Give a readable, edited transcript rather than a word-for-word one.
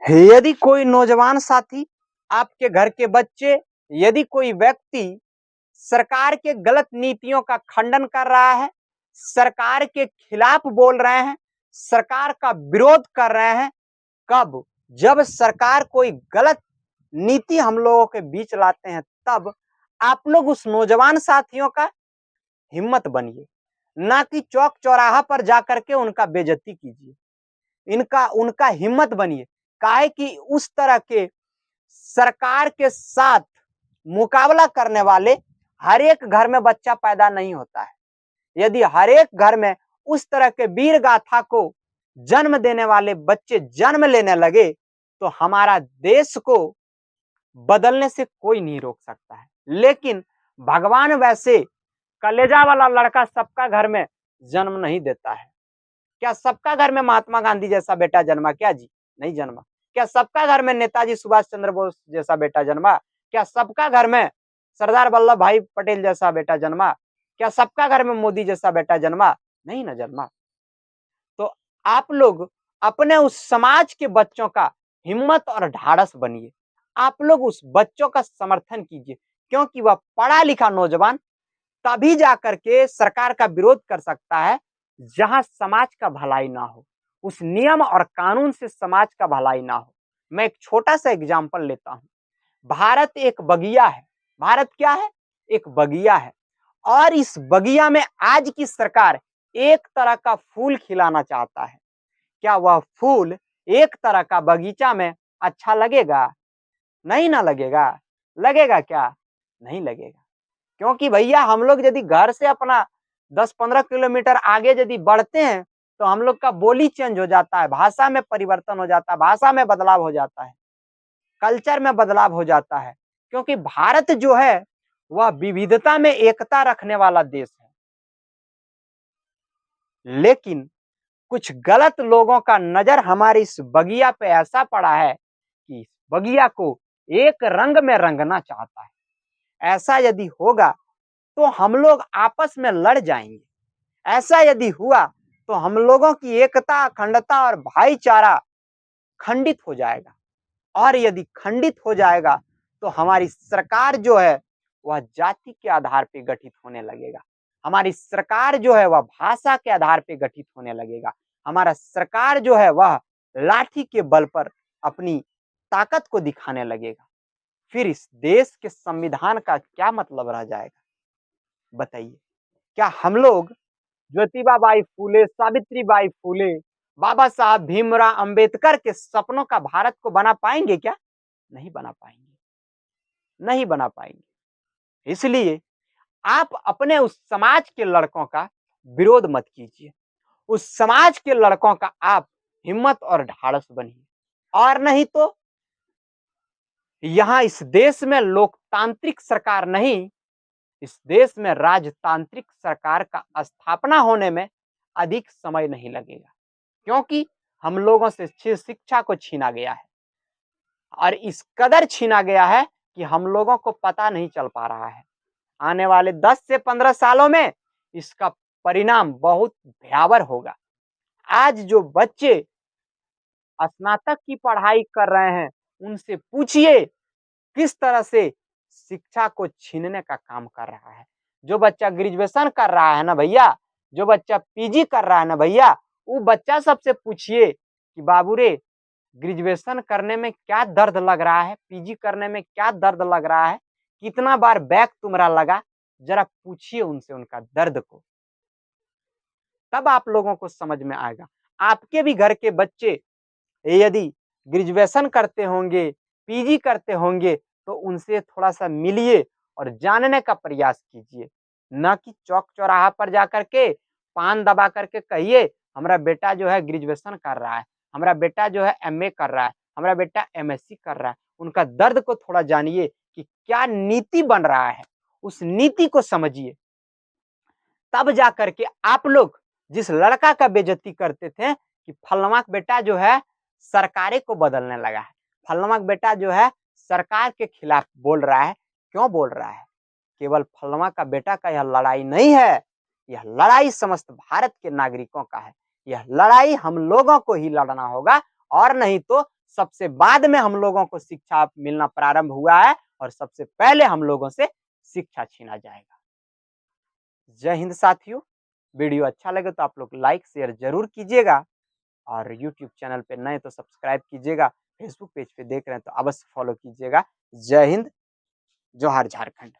यदि कोई नौजवान साथी, आपके घर के बच्चे, यदि कोई व्यक्ति सरकार के गलत नीतियों का खंडन कर रहा है, सरकार के खिलाफ बोल रहे हैं, सरकार का विरोध कर रहे हैं, कब? जब सरकार कोई गलत नीति हम लोगों के बीच लाते हैं, तब आप लोग उस नौजवान साथियों का हिम्मत बनिए, ना कि चौक चौराहा पर जाकर के उनका बेइज्जती कीजिए। उनका हिम्मत बनिए। काहे कि उस तरह के सरकार के साथ मुकाबला करने वाले हर एक घर में बच्चा पैदा नहीं होता है। यदि हर एक घर में उस तरह के वीर गाथा को जन्म देने वाले बच्चे जन्म लेने लगे, तो हमारा देश को बदलने से कोई नहीं रोक सकता है। लेकिन भगवान वैसे कलेजा वाला लड़का सबका घर में जन्म नहीं देता है। क्या सबका घर में महात्मा गांधी जैसा बेटा जन्मा? क्या जी? नहीं जन्मा। क्या सबका घर में नेताजी सुभाष चंद्र बोस जैसा बेटा जन्मा? क्या सबका घर में सरदार वल्लभ भाई पटेल जैसा बेटा जन्मा? क्या सबका घर में मोदी जैसा बेटा जन्मा? नहीं ना जन्मा। तो आप लोग अपने उस समाज के बच्चों का हिम्मत और ढाढ़स बनिए। आप लोग उस बच्चों का समर्थन कीजिए, क्योंकि वह पढ़ा लिखा नौजवान तभी जाकर के सरकार का विरोध कर सकता है जहां समाज का भलाई ना हो, उस नियम और कानून से समाज का भलाई ना हो। मैं एक छोटा सा एग्जांपल लेता हूं। भारत एक बगिया है। भारत क्या है? एक बगिया है। और इस बगिया में आज की सरकार एक तरह का फूल खिलाना चाहता है। क्या वह फूल एक तरह का बगीचा में अच्छा लगेगा? नहीं ना लगेगा। लगेगा क्या? नहीं लगेगा। क्योंकि भैया हम लोग यदि घर से अपना 10-15 किलोमीटर आगे यदि बढ़ते हैं, तो हम लोग का बोली चेंज हो जाता है, भाषा में परिवर्तन हो जाता है, भाषा में बदलाव हो जाता है, कल्चर में बदलाव हो जाता है। क्योंकि भारत जो है वह विविधता में एकता रखने वाला देश है। लेकिन कुछ गलत लोगों का नजर हमारी इस बगिया पे ऐसा पड़ा है कि इस बगिया को एक रंग में रंगना चाहता है। ऐसा यदि होगा तो हम लोग आपस में लड़ जाएंगे। ऐसा यदि हुआ तो हम लोगों की एकता, अखंडता और भाईचारा खंडित हो जाएगा। और यदि खंडित हो जाएगा तो हमारी सरकार जो है वह जाति के आधार पर गठित होने लगेगा। हमारी सरकार जो है वह भाषा के आधार पर गठित होने लगेगा। हमारा सरकार जो है वह लाठी के बल पर अपनी ताकत को दिखाने लगेगा। फिर इस देश के संविधान का क्या मतलब रह जाएगा? बताइए। क्या हम लोग ज्योतिबा बाई फूले, सावित्री बाई फूले, बाबा साहब भीमराव अंबेडकर के सपनों का भारत को बना पाएंगे क्या? नहीं बना पाएंगे। नहीं बना पाएंगे। इसलिए आप अपने उस समाज के लड़कों का विरोध मत कीजिए। उस समाज के लड़कों का आप हिम्मत और ढाढ़स बनिए। और नहीं तो यहां इस देश में लोकतांत्रिक सरकार नहीं, इस देश में राजतांत्रिक सरकार का स्थापना होने में अधिक समय नहीं लगेगा। क्योंकि हम लोगों से शिक्षा को छीना गया है, और इस कदर छीना गया है कि हम लोगों को पता नहीं चल पा रहा है। आने वाले 10 से 15 सालों में इसका परिणाम बहुत भयावह होगा। आज जो बच्चे स्नातक की पढ़ाई कर रहे हैं, उनसे पूछिए किस तरह से शिक्षा को छीनने का काम कर रहा है। जो बच्चा ग्रेजुएशन कर रहा है ना भैया, जो बच्चा पीजी कर रहा है ना भैया, वो बच्चा सबसे पूछिए कि बाबू रे, ग्रेजुएशन करने में क्या दर्द लग रहा है, पीजी करने में क्या दर्द लग रहा है, कितना बार बैक तुम्हारा लगा, जरा पूछिए उनसे उनका दर्द को। तब आप लोगों को समझ में आएगा। आपके भी घर के बच्चे यदि ग्रेजुएशन करते होंगे, पीजी करते होंगे, तो उनसे थोड़ा सा मिलिए और जानने का प्रयास कीजिए। न कि चौक चौराहा पर जाकर के पान दबा करके कहिए हमारा बेटा जो है ग्रेजुएशन कर रहा है, हमारा बेटा जो है एमए कर रहा है, हमारा बेटा एमएससी कर रहा है। उनका दर्द को थोड़ा जानिए कि क्या नीति बन रहा है, उस नीति को समझिए। तब जाकर के आप लोग जिस लड़का का बेइज्जती करते थे कि फलवा बेटा जो है सरकारें को बदलने लगा है, फलवा बेटा जो है सरकार के खिलाफ बोल रहा है, क्यों बोल रहा है? केवल फलवा का बेटा का यह लड़ाई नहीं है, यह लड़ाई समस्त भारत के नागरिकों का है। यह लड़ाई हम लोगों को ही लड़ना होगा, और नहीं तो सबसे बाद में हम लोगों को शिक्षा मिलना प्रारंभ हुआ है और सबसे पहले हम लोगों से शिक्षा छीना जाएगा। जय हिंद साथियों। वीडियो अच्छा लगे तो आप लोग लाइक शेयर जरूर कीजिएगा और यूट्यूब चैनल पे नए तो सब्सक्राइब कीजिएगा, फेसबुक पेज पे देख रहे हैं तो अवश्य फॉलो कीजिएगा। जय हिंद, जोहार झारखंड।